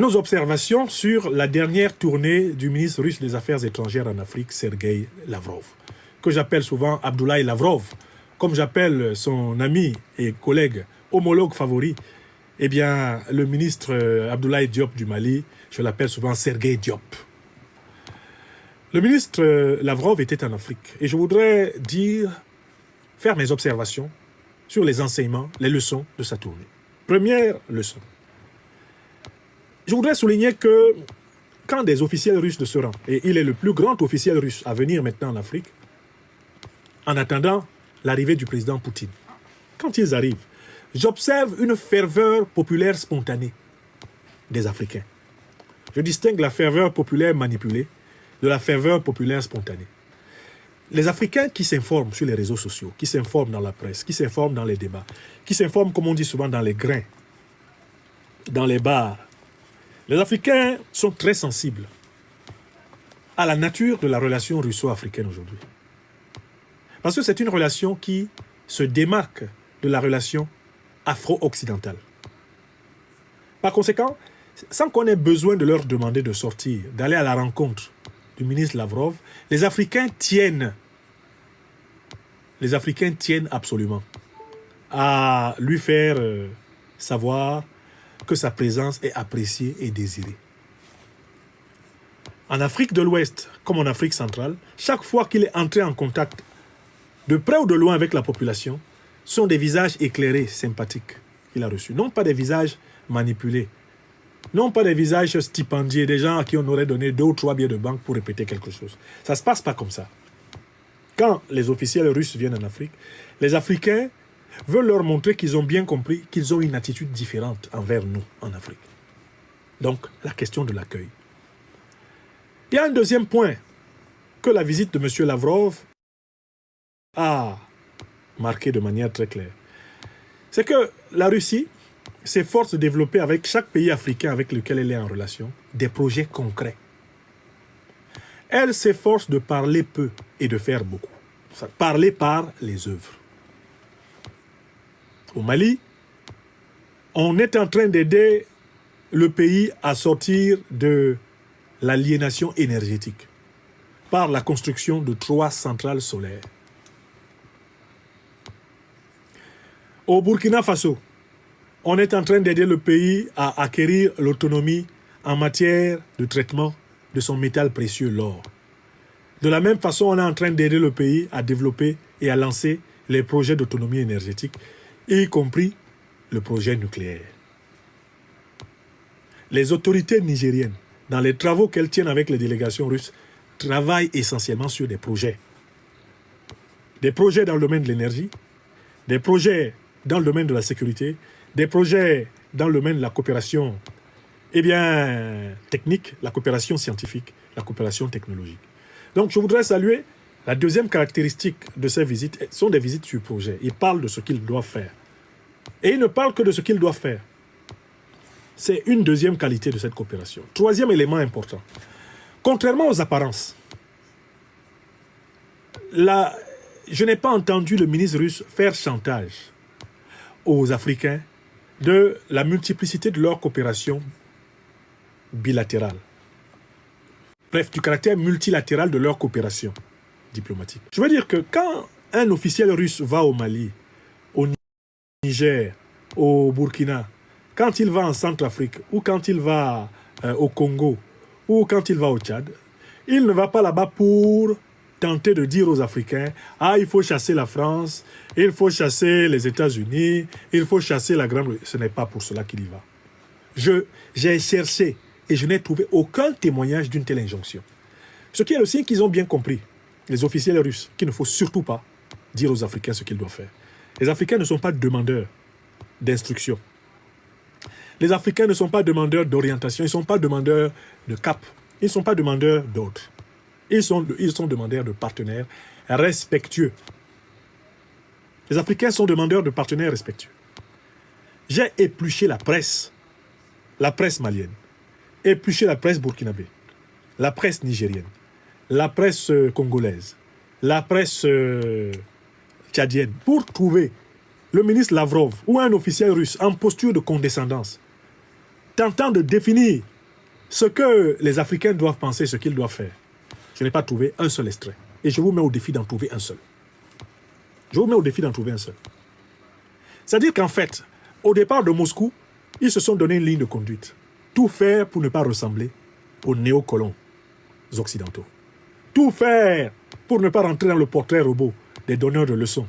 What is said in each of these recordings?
Nos observations sur la dernière tournée du ministre russe des Affaires étrangères en Afrique, Sergueï Lavrov, que j'appelle souvent Abdoulaye Lavrov, comme j'appelle son ami et collègue homologue favori, eh bien, le ministre Abdoulaye Diop du Mali, je l'appelle souvent Sergueï Diop. Le ministre Lavrov était en Afrique et je voudrais faire mes observations sur les enseignements, les leçons de sa tournée. Première leçon. Je voudrais souligner que quand des officiels russes de ce rang, et il est le plus grand officiel russe à venir maintenant en Afrique, en attendant l'arrivée du président Poutine, quand ils arrivent, j'observe une ferveur populaire spontanée des Africains. Je distingue la ferveur populaire manipulée de la ferveur populaire spontanée. Les Africains qui s'informent sur les réseaux sociaux, qui s'informent dans la presse, qui s'informent dans les débats, qui s'informent, comme on dit souvent, dans les grains, dans les bars, les Africains sont très sensibles à la nature de la relation russo-africaine aujourd'hui. Parce que c'est une relation qui se démarque de la relation afro-occidentale. Par conséquent, sans qu'on ait besoin de leur demander de sortir, d'aller à la rencontre du ministre Lavrov, les Africains tiennent absolument à lui faire savoir que sa présence est appréciée et désirée. En Afrique de l'Ouest, comme en Afrique centrale, chaque fois qu'il est entré en contact, de près ou de loin avec la population, sont des visages éclairés, sympathiques qu'il a reçus. Non pas des visages manipulés, non pas des visages stipendiés, des gens à qui on aurait donné 2 ou 3 billets de banque pour répéter quelque chose. Ça ne se passe pas comme ça. Quand les officiels russes viennent en Afrique, les Africains veulent leur montrer qu'ils ont bien compris qu'ils ont une attitude différente envers nous en Afrique. Donc, la question de l'accueil. Il y a un deuxième point que la visite de M. Lavrov a marqué de manière très claire. C'est que la Russie s'efforce de développer avec chaque pays africain avec lequel elle est en relation des projets concrets. Elle s'efforce de parler peu et de faire beaucoup. Parler par les œuvres. Au Mali, on est en train d'aider le pays à sortir de l'aliénation énergétique par la construction de 3 centrales solaires. Au Burkina Faso, on est en train d'aider le pays à acquérir l'autonomie en matière de traitement de son métal précieux, l'or. De la même façon, on est en train d'aider le pays à développer et à lancer les projets d'autonomie énergétique, y compris le projet nucléaire. Les autorités nigériennes, dans les travaux qu'elles tiennent avec les délégations russes, travaillent essentiellement sur des projets. Des projets dans le domaine de l'énergie, des projets dans le domaine de la sécurité, des projets dans le domaine de la coopération technique, la coopération scientifique, la coopération technologique. Donc je voudrais saluer la deuxième caractéristique de ces visites, sont des visites sur projet. Ils parlent de ce qu'ils doivent faire. Et ils ne parlent que de ce qu'ils doivent faire. C'est une deuxième qualité de cette coopération. Troisième élément important. Contrairement aux apparences, je n'ai pas entendu le ministre russe faire chantage aux Africains de la multiplicité de leur coopération bilatérale. Bref, du caractère multilatéral de leur coopération diplomatique. Je veux dire que quand un officiel russe va au Mali, au Niger, au Burkina, quand il va en Centrafrique, ou quand il va au Congo, ou quand il va au Tchad, il ne va pas là-bas pour tenter de dire aux Africains « Ah, il faut chasser la France, il faut chasser les États-Unis, il faut chasser la Grande... » Ce n'est pas pour cela qu'il y va. J'ai cherché et je n'ai trouvé aucun témoignage d'une telle injonction. Ce qui est le signe qu'ils ont bien compris, les officiels russes, qu'il ne faut surtout pas dire aux Africains ce qu'ils doivent faire. Les Africains ne sont pas demandeurs d'instruction. Les Africains ne sont pas demandeurs d'orientation, ils ne sont pas demandeurs de cap, ils ne sont pas demandeurs d'ordre. Ils sont demandeurs de partenaires respectueux. Les Africains sont demandeurs de partenaires respectueux. J'ai épluché la presse malienne, épluché la presse burkinabé, la presse nigérienne, la presse congolaise, la presse tchadienne, pour trouver le ministre Lavrov ou un officiel russe en posture de condescendance, tentant de définir Ce que les Africains doivent penser, ce qu'ils doivent faire, je n'ai pas trouvé un seul extrait. Et je vous mets au défi d'en trouver un seul. Je vous mets au défi d'en trouver un seul. C'est-à-dire qu'en fait, au départ de Moscou, ils se sont donné une ligne de conduite. Tout faire pour ne pas ressembler aux néocolons occidentaux. Tout faire pour ne pas rentrer dans le portrait robot des donneurs de leçons,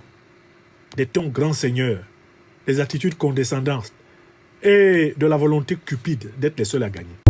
des tons grands seigneurs, des attitudes condescendantes et de la volonté cupide d'être les seuls à gagner.